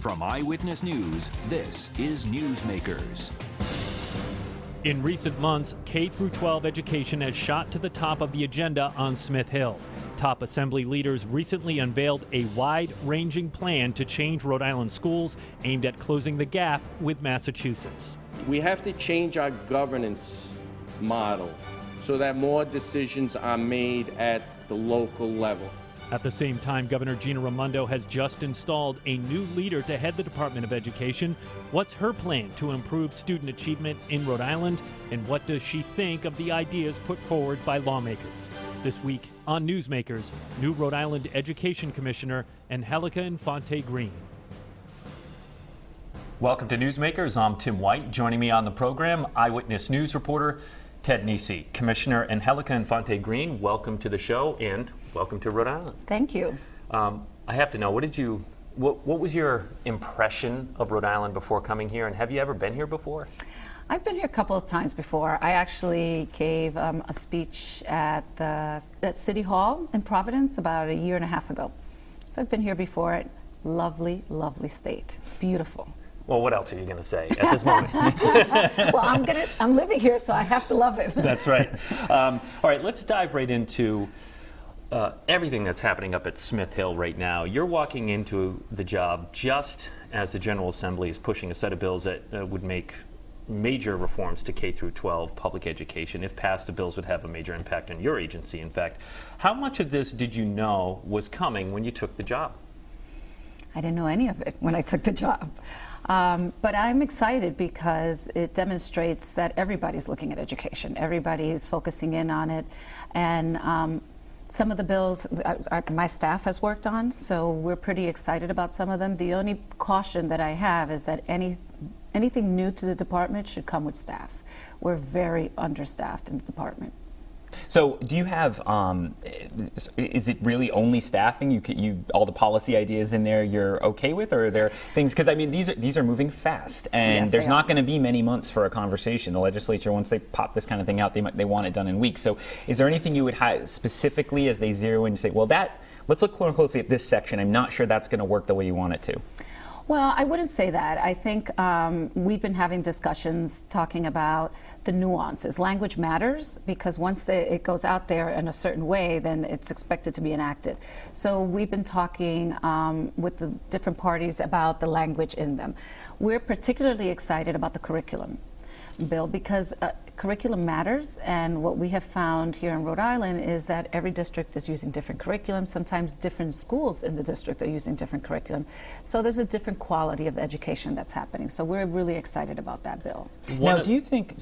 From Eyewitness News, this is Newsmakers. In recent months, K-12 education has shot to the top of the agenda on Smith Hill. Top Assembly leaders recently unveiled a wide-ranging plan to change Rhode Island schools aimed at closing the gap with Massachusetts. We have to change our governance model so that more decisions are made at the local level. At the same time, Governor Gina Raimondo has just installed a new leader to head the Department of Education. What's her plan to improve student achievement in Rhode Island, and what does she think of the ideas put forward by lawmakers? This week on Newsmakers, new Rhode Island Education Commissioner Angelica Infante-Green. Welcome to Newsmakers. I'm Tim White. Joining me on the program, Eyewitness News reporter Ted Nisi. Commissioner Angelica Infante-Green, welcome to the show and welcome to Rhode Island. Thank you. I have to know, what was your impression of Rhode Island before coming here, and have you ever been here before? I've been here a couple of times before. I actually gave a speech at City Hall in Providence about a year and a half ago. So I've been here before. Lovely, lovely state. Beautiful. Well, what else are you going to say at this moment? Well, I'm living here, so I have to love it. That's right. All right, let's dive right into everything that's happening up at Smith Hill right now. You're walking into the job just as the General Assembly is pushing a set of bills that would make major reforms to K-12 public education. If passed, the bills would have a major impact on your agency, in fact. How much of this did you know was coming when you took the job? I didn't know any of it when I took the job. But I'm excited because it demonstrates that everybody's looking at education. Everybody is focusing in on it. And some of the bills my staff has worked on, so we're pretty excited about some of them. The only caution that I have is that anything new to the department should come with staff. We're very understaffed in the department. So do you have, is it really only staffing? You all the policy ideas in there you're okay with, or are there things, because I mean these are moving fast, and yes, there's not going to be many months for a conversation. The legislature, once they pop this kind of thing out, they want it done in weeks. So is there anything you would have specifically as they zero in and say, well, let's look more closely at this section. I'm not sure that's going to work the way you want it to. Well, I wouldn't say that. I think we've been having discussions talking about the nuances. Language matters because once it goes out there in a certain way, then it's expected to be enacted. So we've been talking with the different parties about the language in them. We're particularly excited about the curriculum bill because curriculum matters, and what we have found here in Rhode Island is that every district is using different curriculum. Sometimes different schools in the district are using different curriculum. So there's a different quality of education that's happening. So we're really excited about that bill. Now, do you think,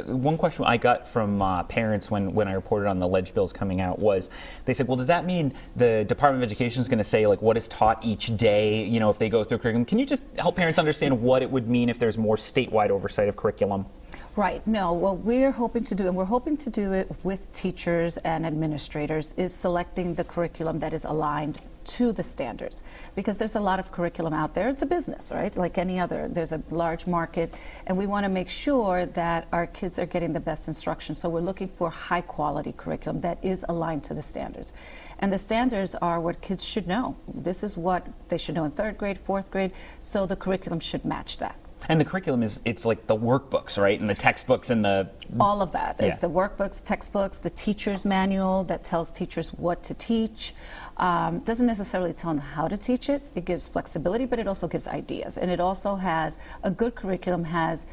one question I got from parents when I reported on the ledge bills coming out was, they said, well, does that mean the Department of Education is going to say, like, what is taught each day, you know, if they go through curriculum? Can you just help parents understand what it would mean if there's more statewide oversight of curriculum? Right. No, what we're hoping to do, and we're hoping to do it with teachers and administrators, is selecting the curriculum that is aligned to the standards. Because there's a lot of curriculum out there. It's a business, right? Like any other. There's a large market, and we want to make sure that our kids are getting the best instruction. So we're looking for high quality curriculum that is aligned to the standards. And the standards are what kids should know. This is what they should know in 3rd grade, 4th grade, so the curriculum should match that. And the curriculum it's like the workbooks, right? And the textbooks and the... All of that. It's the workbooks, textbooks, the teacher's manual that tells teachers what to teach. Doesn't necessarily tell them how to teach it. It gives flexibility, but it also gives ideas. And it also has, a good curriculum has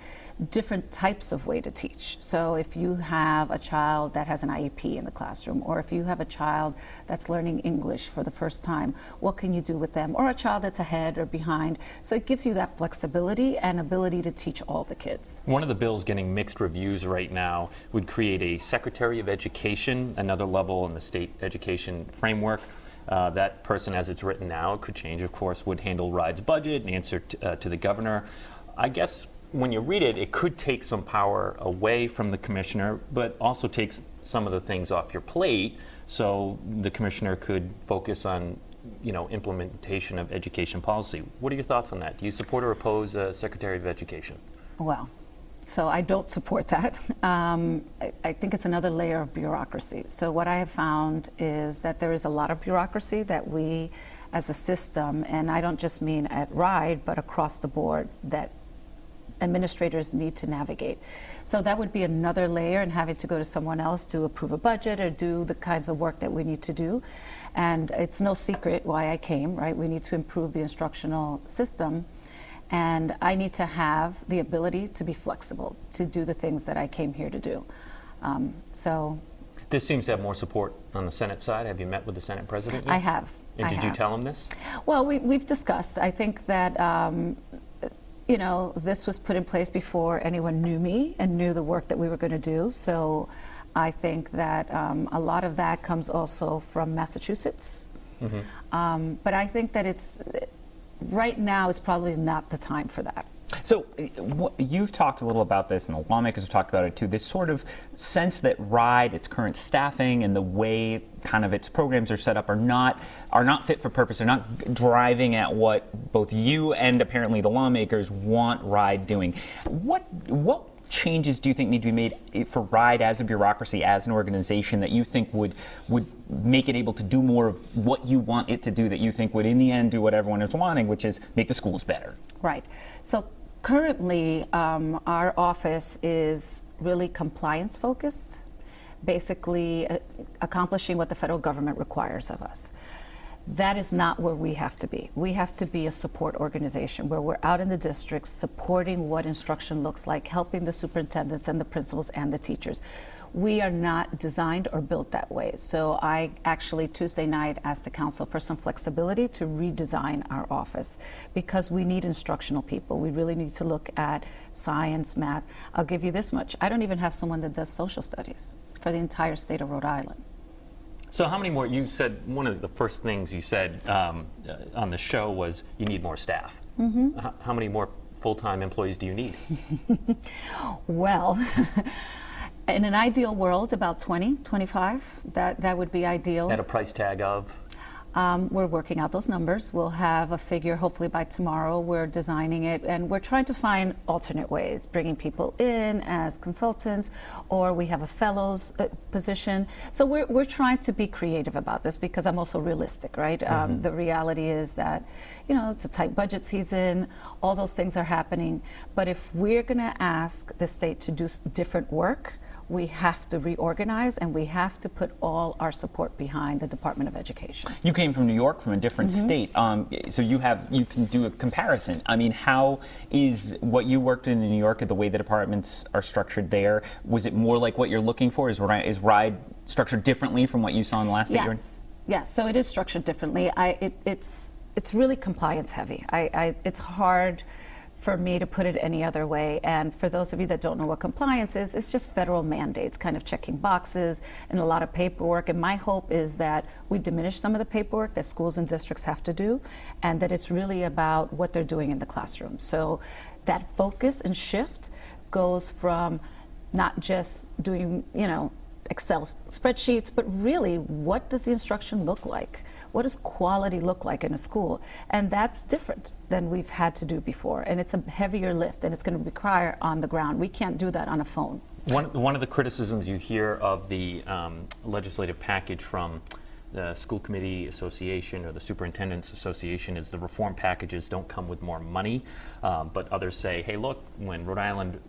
different types of way to teach. So if you have a child that has an IEP in the classroom, or if you have a child that's learning English for the first time, what can you do with them? Or a child that's ahead or behind. So it gives you that flexibility and ability to teach all the kids. One of the bills getting mixed reviews right now would create a Secretary of Education, another level in the state education framework. That person, as it's written now, it could change, of course, would handle RIDE's budget and answer to the governor. I guess when you read it, it could take some power away from the commissioner, but also takes some of the things off your plate, so the commissioner could focus on, you know, implementation of education policy. What are your thoughts on that? Do you support or oppose Secretary of Education? Well, so I don't support that. I think it's another layer of bureaucracy. So what I have found is that there is a lot of bureaucracy that we as a system, and I don't just mean at RIDE, but across the board, that administrators need to navigate. So that would be another layer, and having to go to someone else to approve a budget or do the kinds of work that we need to do. And it's no secret why I came, right? We need to improve the instructional system, and I need to have the ability to be flexible to do the things that I came here to do. So This seems to have more support on the Senate side. Have you met with the Senate president yet? I have. And did you tell him this? Well, we've discussed. I think that you know, this was put in place before anyone knew me and knew the work that we were going to do. So I think that a lot of that comes also from Massachusetts. But I think that it's right now is probably not the time for that. So you've talked a little about this, and the lawmakers have talked about it too, this sort of sense that RIDE, its current staffing and the way kind of its programs are set up are not fit for purpose. They're not driving at what both you and apparently the lawmakers want RIDE doing. What changes do you think need to be made for RIDE as a bureaucracy, as an organization, that you think would make it able to do more of what you want it to do, that you think would in the end do what everyone is wanting, which is make the schools better? Right. So currently, our office is really compliance focused, basically accomplishing what the federal government requires of us. That is not where we have to be. We have to be a support organization where we're out in the districts supporting what instruction looks like, helping the superintendents and the principals and the teachers. We are not designed or built that way. So I actually Tuesday night asked the council for some flexibility to redesign our office, because we need instructional people. We really need to look at science, math. I'll give you this much. I don't even have someone that does social studies for the entire state of Rhode Island. So how many more, you said, one of the first things you said on the show was you need more staff. How many more full-time employees do you need? Well, in an ideal world, about 20, 25, that would be ideal. At a price tag of? We're working out those numbers. We'll have a figure hopefully by tomorrow. We're designing it, and we're trying to find alternate ways, bringing people in as consultants, or we have a fellows position. So we're trying to be creative about this, because I'm also realistic, right? The reality is that, you know, it's a tight budget season, all those things are happening. But if we're going to ask the state to do different work, we have to reorganize, and we have to put all our support behind the Department of Education. You came from New York, from a different state, so you can do a comparison. I mean, how is what you worked in New York, the way the departments are structured there, was it more like what you're looking for? Is RIDE structured differently from what you saw in the last state? Yes, so it is structured differently. It's really compliance heavy. It's hard for me to put it any other way. And for those of you that don't know what compliance is, it's just federal mandates, kind of checking boxes and a lot of paperwork. And my hope is that we diminish some of the paperwork that schools and districts have to do, and that it's really about what they're doing in the classroom. So that focus and shift goes from not just doing, you know, Excel spreadsheets, but really, what does the instruction look like? What does quality look like in a school? And that's different than we've had to do before. And it's a heavier lift, and it's going to require on the ground. We can't do that on a phone. One of the criticisms you hear of the legislative package from the School Committee Association or the Superintendents Association is the reform packages don't come with more money, but others say, hey, look, when Rhode Island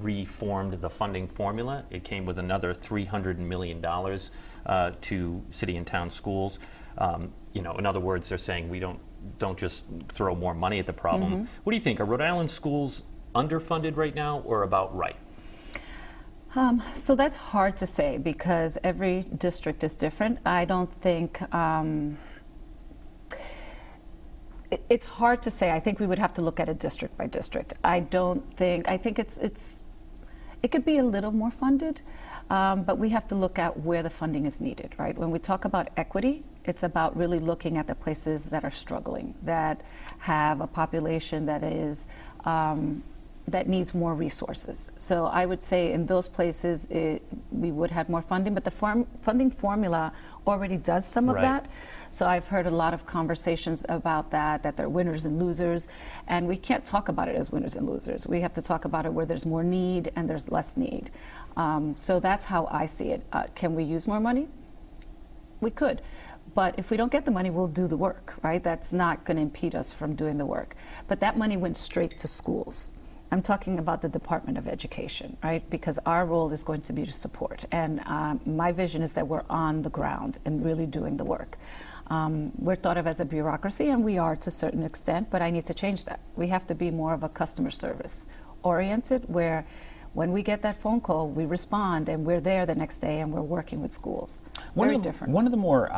reformed the funding formula, it came with another $300 million to city and town schools. You know, in other words, they're saying we don't just throw more money at the problem. What do you think? Are Rhode Island schools underfunded right now, or about right? So that's hard to say, because every district is different. I don't think it's hard to say. I think we would have to look at it district by district. I think it could be a little more funded, but we have to look at where the funding is needed, right? When we talk about equity, it's about really looking at the places that are struggling, that have a population that is that needs more resources. So I would say in those places we would have more funding, but the funding formula already does some of that. So I've heard a lot of conversations about that they're winners and losers, and we can't talk about it as winners and losers. We have to talk about it where there's more need and there's less need. So that's how I see it. Can we use more money? We could. But if we don't get the money, we'll do the work, right? That's not going to impede us from doing the work. But that money went straight to schools. I'm talking about the Department of Education, right? Because our role is going to be to support. And my vision is that we're on the ground and really doing the work. We're thought of as a bureaucracy, and we are to a certain extent, but I need to change that. We have to be more of a customer service oriented, where when we get that phone call, we respond, and we're there the next day, and we're working with schools. Very different. One of the more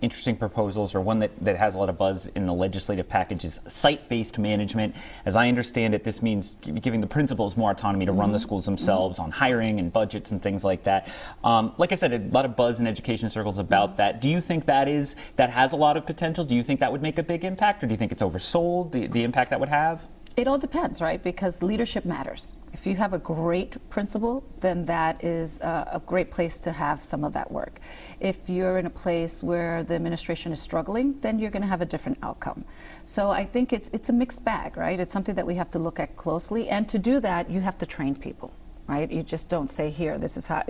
interesting proposals, or one that has a lot of buzz in the legislative package, is site-based management. As I understand it, this means giving the principals more autonomy to run the schools themselves on hiring and budgets and things like that. Like I said, a lot of buzz in education circles about that. Do you think that has a lot of potential? Do you think that would make a big impact, or do you think it's oversold, the impact that would have? It all depends, right? Because leadership matters. If you have a great principal, then that is a great place to have some of that work. If you're in a place where the administration is struggling, then you're going to have a different outcome. So I think it's a mixed bag, right? It's something that we have to look at closely. And to do that, you have to train people, right? You just don't say, here, this is how,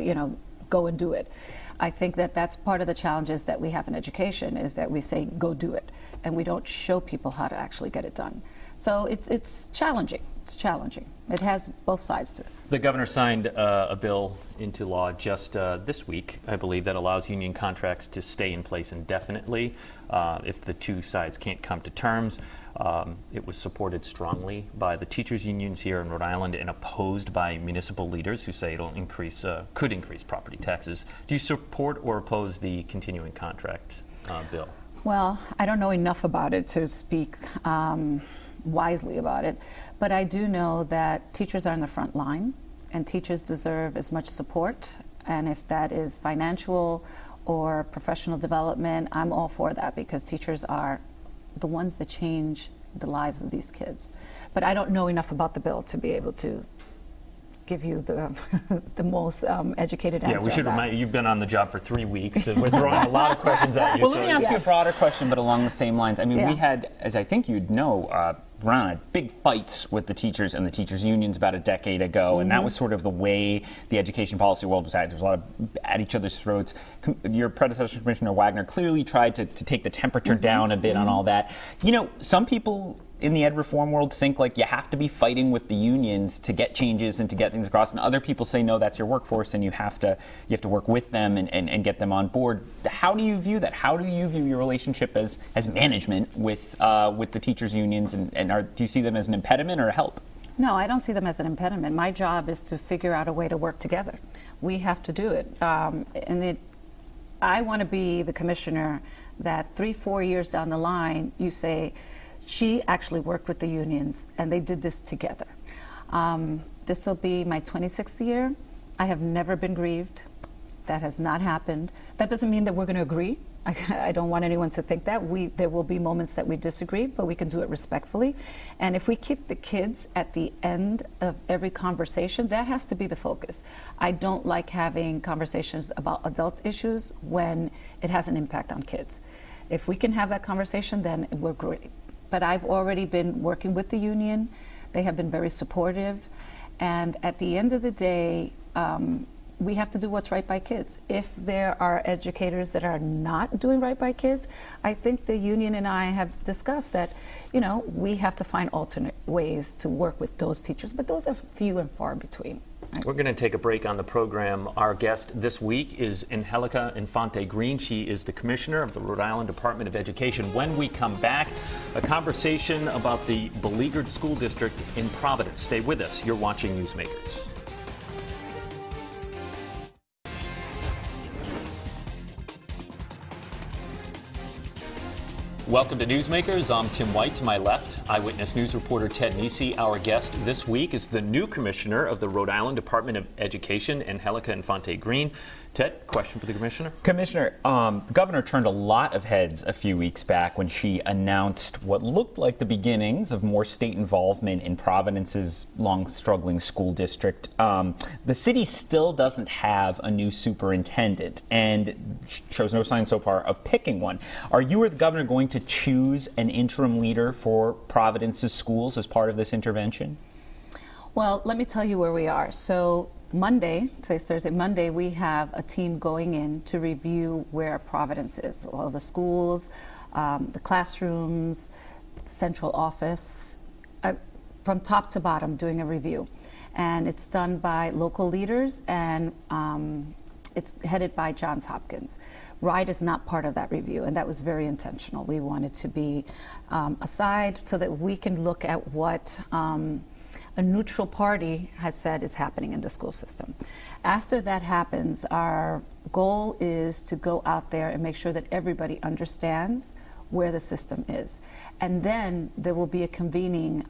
go and do it. I think that that's part of the challenges that we have in education, is that we say, go do it. And we don't show people how to actually get it done. So it's challenging. It's challenging. It has both sides to it. The governor signed a bill into law just this week, I believe, that allows union contracts to stay in place indefinitely if the two sides can't come to terms. It was supported strongly by the teachers' unions here in Rhode Island and opposed by municipal leaders who say it'll could increase property taxes. Do you support or oppose the continuing contract bill? Well, I don't know enough about it to speak wisely about it, but I do know that teachers are in the front line, and teachers deserve as much support, and if that is financial or professional development, I'm all for that, because teachers are the ones that change the lives of these kids. But I don't know enough about the bill to be able to give you the the most educated answer. Yeah, we should remind you, you've been on the job for 3 weeks, and we're throwing a lot of questions at you. Well, let me ask you a broader question, but along the same lines. I mean, we had, as I think you'd know, Ron, big fights with the teachers and the teachers' unions about a decade ago, and that was sort of the way the education policy world was at. There was a lot of at each other's throats. Your predecessor, Commissioner Wagner, clearly tried to take the temperature down a bit on all that. Some people in the ed reform world think like you have to be fighting with the unions to get changes and to get things across, and other people say no, that's your workforce and you have to work with them and get them on board. How do you view that? How do you view your relationship as management with the teachers unions, and do you see them as an impediment or a help? No, I don't see them as an impediment. My job is to figure out a way to work together. We have to do it, I want to be the commissioner that 3-4 years down the line you say, she actually worked with the unions and they did this together. This will be my 26th year. I have never been grieved. That has not happened. That doesn't mean that we're going to agree. I don't want anyone to think that. There will be moments that we disagree, but we can do it respectfully. And if we keep the kids at the end of every conversation, that has to be the focus. I don't like having conversations about adult issues when it has an impact on kids. If we can have that conversation, then we're great. But I've already been working with the union. They have been very supportive. And at the end of the day, we have to do what's right by kids. If there are educators that are not doing right by kids, I think the union and I have discussed that, we have to find alternate ways to work with those teachers, but those are few and far between. Right? We're going to take a break on the program. Our guest this week is Angelica Infante-Green. She is the Commissioner of the Rhode Island Department of Education. When we come back, a conversation about the beleaguered school district in Providence. Stay with us. You're watching Newsmakers. Welcome to Newsmakers. I'm Tim White. To my left, Eyewitness News reporter Ted Nisi. Our guest this week is the new Commissioner of the Rhode Island Department of Education, Angelica Infante-Green. Ted, question for the Commissioner? Commissioner, the Governor turned a lot of heads a few weeks back when she announced what looked like the beginnings of more state involvement in Providence's long-struggling school district. The city still doesn't have a new superintendent and shows no sign so far of picking one. Are you or the Governor going to choose an interim leader for Providence's schools as part of this intervention? Well, let me tell you where we are. So Monday, today's Thursday, Monday, we have a team going in to review where Providence is. All the schools, the classrooms, the central office, from top to bottom, doing a review. And it's done by local leaders, and it's headed by Johns Hopkins. RIDE is not part of that review, and that was very intentional. We wanted to be aside so that we can look at what a neutral party has said is happening in the school system. After that happens, our goal is to go out there and make sure that everybody understands where the system is. And then there will be a convening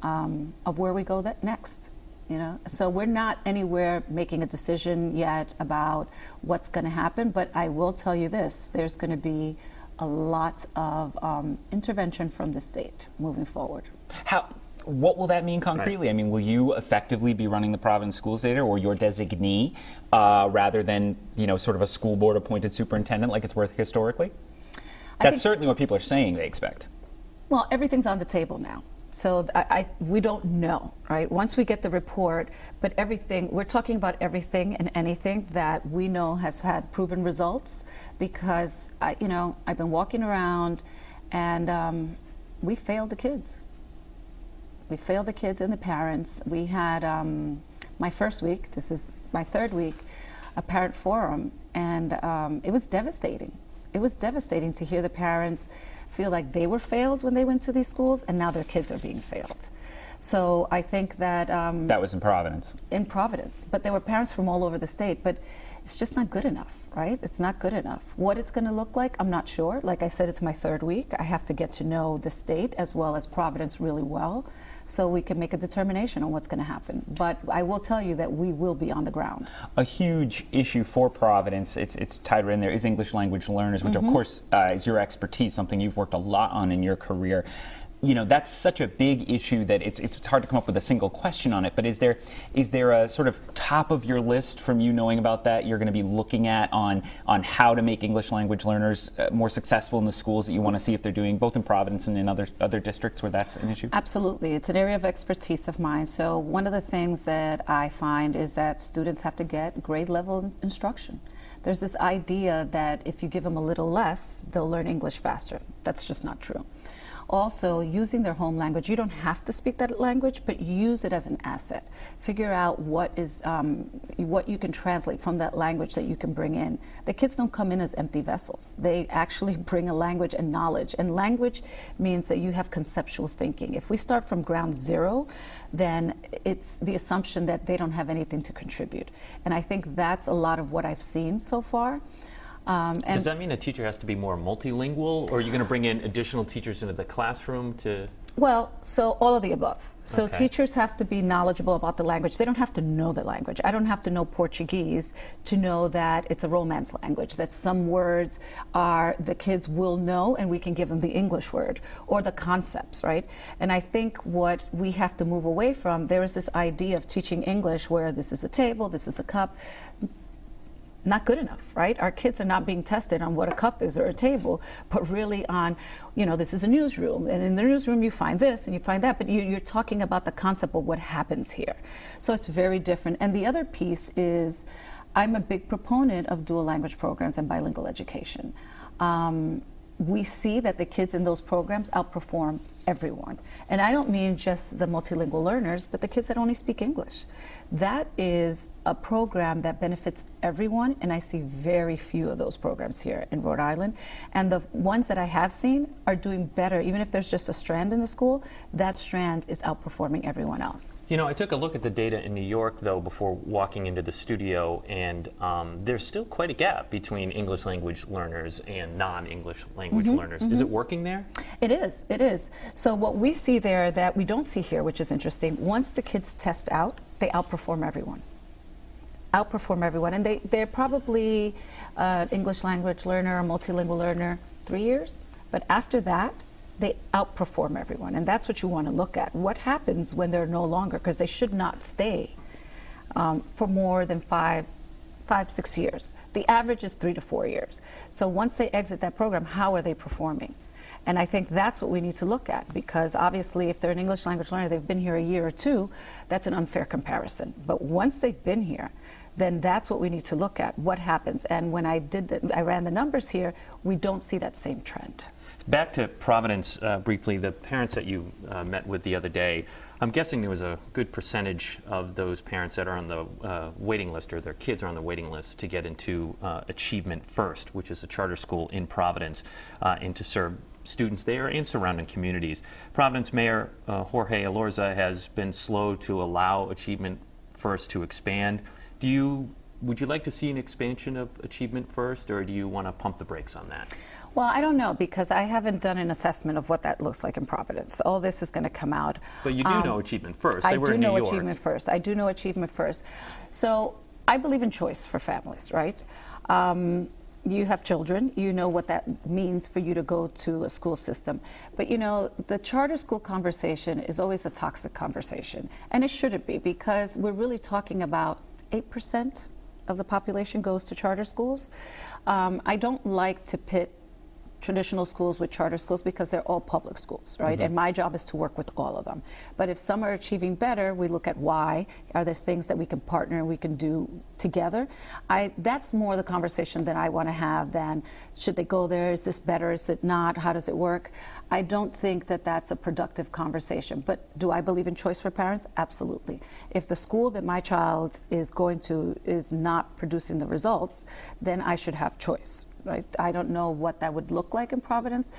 of where we go next. You know, so we're not anywhere making a decision yet about what's going to happen, but I will tell you this, there's going to be a lot of intervention from the state moving forward. What will that mean concretely? I mean, will you effectively be running the Providence Schools data, or your designee, rather than, you know, sort of a school board appointed superintendent like it's worth historically? That's certainly what people are saying they expect. Well, everything's on the table now. So we don't know, right? Once we get the report, but everything, we're talking about everything and anything that we know has had proven results, because I've been walking around and we failed the kids. We failed the kids and the parents. We had my first week, this is my third week, a parent forum, and it was devastating. It was devastating to hear the parents feel like they were failed when they went to these schools, and now their kids are being failed. So I think that that was in Providence. In Providence, but there were parents from all over the state. But it's just not good enough, right? It's not good enough. What it's going to look like, I'm not sure. Like I said, it's my third week. I have to get to know the state as well as Providence really well, so we can make a determination on what's going to happen. But I will tell you that we will be on the ground. A huge issue for Providence, it's tied right in there, is English language learners, which of course is your expertise, something you've worked a lot on in your career. You know, that's such a big issue that it's hard to come up with a single question on it. But is there a sort of top of your list from you knowing about that you're going to be looking at on how to make English language learners more successful in the schools that you want to see if they're doing, both in Providence and in other districts where that's an issue? Absolutely. It's an area of expertise of mine. So one of the things that I find is that students have to get grade level instruction. There's this idea that if you give them a little less, they'll learn English faster. That's just not true. Also, using their home language, you don't have to speak that language, but use it as an asset. Figure out what you can translate from that language that you can bring in. The kids don't come in as empty vessels. They actually bring a language and knowledge. And language means that you have conceptual thinking. If we start from ground zero, then it's the assumption that they don't have anything to contribute. And I think that's a lot of what I've seen so far. And does that mean a teacher has to be more multilingual, or are you going to bring in additional teachers into the classroom to? Well, so all of the above. So Okay. teachers have to be knowledgeable about the language. They don't have to know the language. I don't have to know Portuguese to know that it's a Romance language, that some words the kids will know and we can give them the English word or the concepts, right? And I think what we have to move away from, there is this idea of teaching English where this is a table, this is a cup. Not good enough, right? Our kids are not being tested on what a cup is or a table, but really on, this is a newsroom, and in the newsroom you find this and you find that, but you're talking about the concept of what happens here. So it's very different. And the other piece is, I'm a big proponent of dual language programs and bilingual education. We see that the kids in those programs outperform everyone. And I don't mean just the multilingual learners, but the kids that only speak English. That is a program that benefits everyone, and I see very few of those programs here in Rhode Island. And the ones that I have seen are doing better. Even if there's just a strand in the school, that strand is outperforming everyone else. You know, I took a look at the data in New York, though, before walking into the studio, and there's still quite a gap between English language learners and non-English language learners. Is it working there? It is, it is. So what we see there that we don't see here, which is interesting, once the kids test out, they outperform everyone. Outperform everyone. And they're probably English language learner or multilingual learner 3 years. But after that, they outperform everyone. And that's what you want to look at. What happens when they're no longer, because they should not stay for more than 5-6 years. The average is 3 to 4 years. So once they exit that program, how are they performing? And I think that's what we need to look at, because obviously if they're an English language learner, they've been here a year or two, that's an unfair comparison. But once they've been here, then that's what we need to look at. What happens? And when I ran the numbers here, we don't see that same trend. Back to Providence briefly, the parents that you met with the other day, I'm guessing there was a good percentage of those parents that are on the waiting list, or their kids are on the waiting list to get into Achievement First, which is a charter school in Providence, and to serve students there and surrounding communities. Providence Mayor Jorge Elorza has been slow to allow Achievement First to expand. Would you like to see an expansion of Achievement First, or do you want to pump the brakes on that? Well, I don't know, because I haven't done an assessment of what that looks like in Providence. All this is going to come out. But you do know Achievement First. I They were do in New know York. Achievement First. I do know Achievement First. So I believe in choice for families, right? You have children, you know what that means for you to go to a school system. But you know, the charter school conversation is always a toxic conversation. And it shouldn't be, because we're really talking about 8% of the population goes to charter schools. I don't like to pit traditional schools with charter schools, because they're all public schools, right? And my job is to work with all of them. But if some are achieving better, we look at why. Are there things that we can partner and we can do together? That's more the conversation that I want to have than should they go there? Is this better? Is it not? How does it work? I don't think that that's a productive conversation. But do I believe in choice for parents? Absolutely. If the school that my child is going to is not producing the results, then I should have choice. Right? I don't know what that would look like in Providence,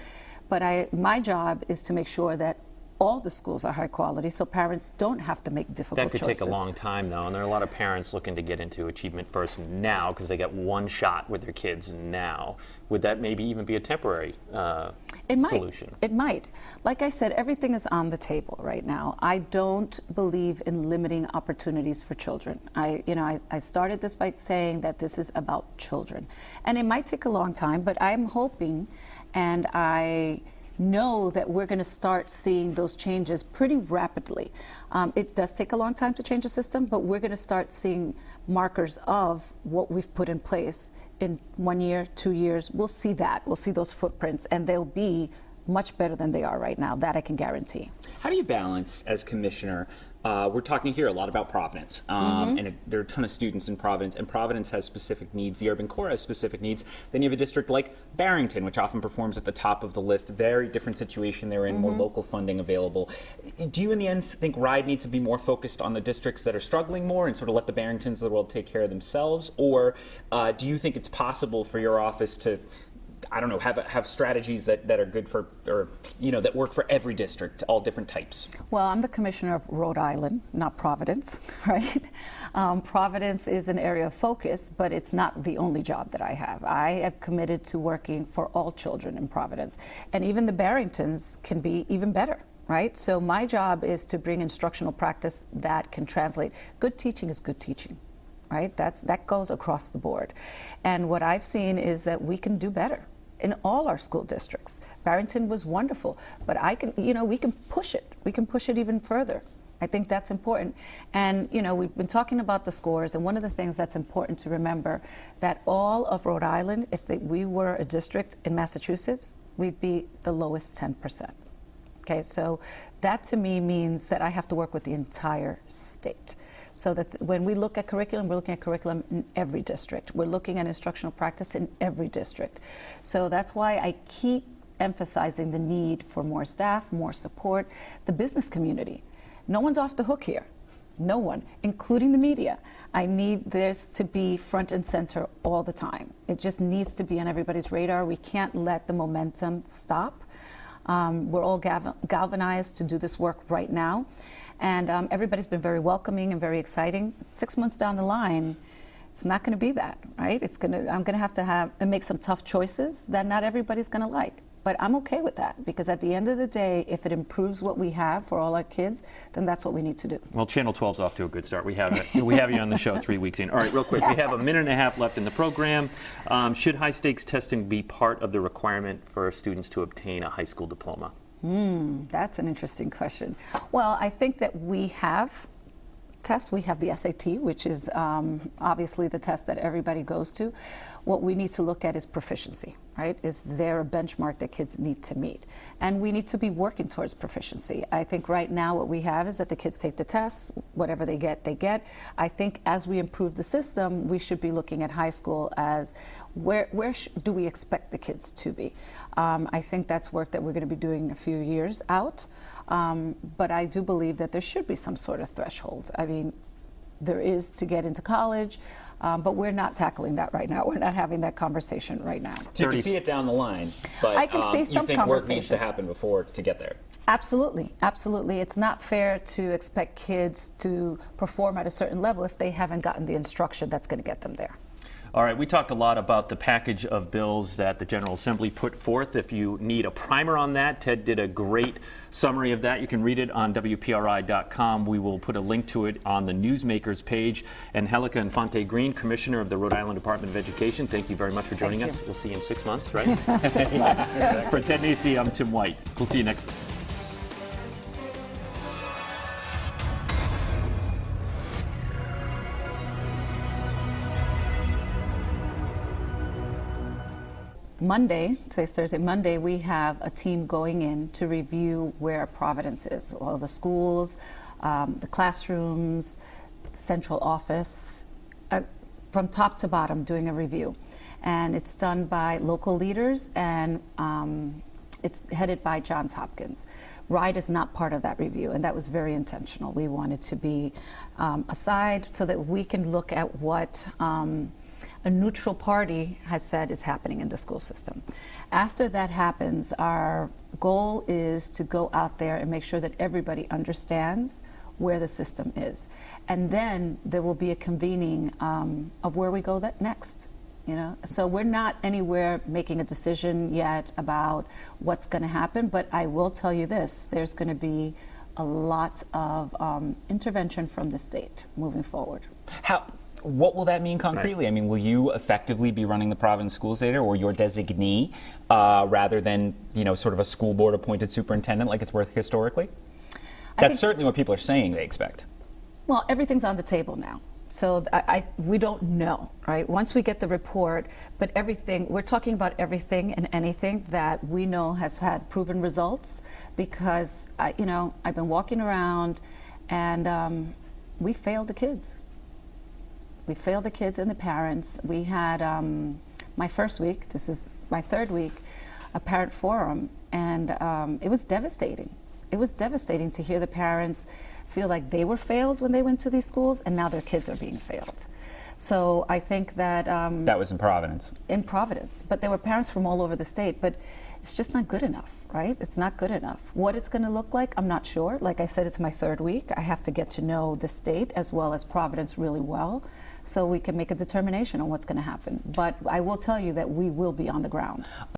but my job is to make sure that all the schools are high quality, so parents don't have to make difficult choices. That could take a long time, though, and there are a lot of parents looking to get into Achievement First now because they get one shot with their kids now. Would that maybe even be a temporary solution? It might. Like I said, everything is on the table right now. I don't believe in limiting opportunities for children. I started this by saying that this is about children, and it might take a long time, but I'm hoping, and I know that we're going to start seeing those changes pretty rapidly. It does take a long time to change the system, but we're going to start seeing markers of what we've put in place in 1 year, 2 years. We'll see that. We'll see those footprints, and they'll be much better than they are right now. That I can guarantee. How do you balance, as commissioner, we're talking here a lot about Providence, and there are a ton of students in Providence, and Providence has specific needs. The urban core has specific needs. Then you have a district like Barrington, which often performs at the top of the list. Very different situation they're in, more local funding available. Do you, in the end, think RIDE needs to be more focused on the districts that are struggling more and sort of let the Barringtons of the world take care of themselves? Or do you think it's possible for your office to, I don't know, have strategies that are good for, or that work for every district, all different types? Well, I'm the commissioner of Rhode Island, not Providence, right? Providence is an area of focus, but it's not the only job that I have. I am committed to working for all children in Providence, and even the Barringtons can be even better. Right? So my job is to bring instructional practice that can translate. Good teaching is good teaching. Right? That goes across the board. And what I've seen is that we can do better in all our school districts. Barrington was wonderful, but we can push it. We can push it even further. I think that's important. And we've been talking about the scores, and one of the things that's important to remember, that all of Rhode Island, if we were a district in Massachusetts, we'd be the lowest 10%. Okay, so that to me means that I have to work with the entire state. So that when we look at curriculum, we're looking at curriculum in every district. We're looking at instructional practice in every district. So that's why I keep emphasizing the need for more staff, more support, the business community. No one's off the hook here. No one, including the media. I need this to be front and center all the time. It just needs to be on everybody's radar. We can't let the momentum stop. We're all galvanized to do this work right now. And everybody's been very welcoming and very exciting. 6 months down the line, it's not going to be that, right? I'm going to have make some tough choices that not everybody's going to like. But I'm okay with that, because at the end of the day, if it improves what we have for all our kids, then that's what we need to do. Well, Channel 12's off to a good start. We have you on the show 3 weeks in. All right, real quick, we have a minute and a half left in the program. Should high-stakes testing be part of the requirement for students to obtain a high school diploma? That's an interesting question. Well, I think that we have tests. We have the SAT, which is obviously the test that everybody goes to. What we need to look at is proficiency. right? Is there a benchmark that kids need to meet? And we need to be working towards proficiency. I think right now what we have is that the kids take the tests, whatever they get, they get. I think as we improve the system, we should be looking at high school as where do we expect the kids to be? I think that's work that we're going to be doing a few years out. But I do believe that there should be some sort of threshold. I mean, there is to get into college, but we're not tackling that right now. We're not having that conversation right now. So you can see it down the line, but I can see some you think work needs to conversations. happen before to get there. Absolutely, absolutely. It's not fair to expect kids to perform at a certain level if they haven't gotten the instruction that's going to get them there. All right, we talked a lot about the package of bills that the General Assembly put forth. If you need a primer on that, Ted did a great summary of that. You can read it on WPRI.com. We will put a link to it on the Newsmakers page. And Angelica Infante-Green, Commissioner of the Rhode Island Department of Education, thank you very much for joining us. We'll see you in 6 months, right? 6 months. For Ted Macy, I'm Tim White. We'll see you next week. Monday, today's Thursday, Monday, we have a team going in to review where Providence is. All the schools, the classrooms, the central office, from top to bottom doing a review. And it's done by local leaders, and it's headed by Johns Hopkins. RIDE is not part of that review, and that was very intentional. We wanted to be aside so that we can look at what a neutral party has said is happening in the school system. After that happens, our goal is to go out there and make sure that everybody understands where the system is. And then there will be a convening of where we go next. You know, so we're not anywhere making a decision yet about what's going to happen, but I will tell you this, there's going to be a lot of intervention from the state moving forward. What will that mean concretely? Right. I mean, will you effectively be running the Providence Schools Data, or your designee, rather than, you know, sort of a school board appointed superintendent like it's worth historically? That's certainly what people are saying they expect. Well, everything's on the table now. So we don't know, right? Once we get the report, but everything, we're talking about everything and anything that we know has had proven results, because, you know, I've been walking around and we failed the kids. We failed the kids and the parents. We had my first week, this is my third week, a parent forum, and it was devastating. It was devastating to hear the parents feel like they were failed when they went to these schools, and now their kids are being failed. So I think that... that was in Providence. In Providence. But there were parents from all over the state, but it's just not good enough, right? It's not good enough. What it's going to look like, I'm not sure. Like I said, it's my third week. I have to get to know the state as well as Providence really well, so we can make a determination on what's going to happen. But I will tell you that we will be on the ground.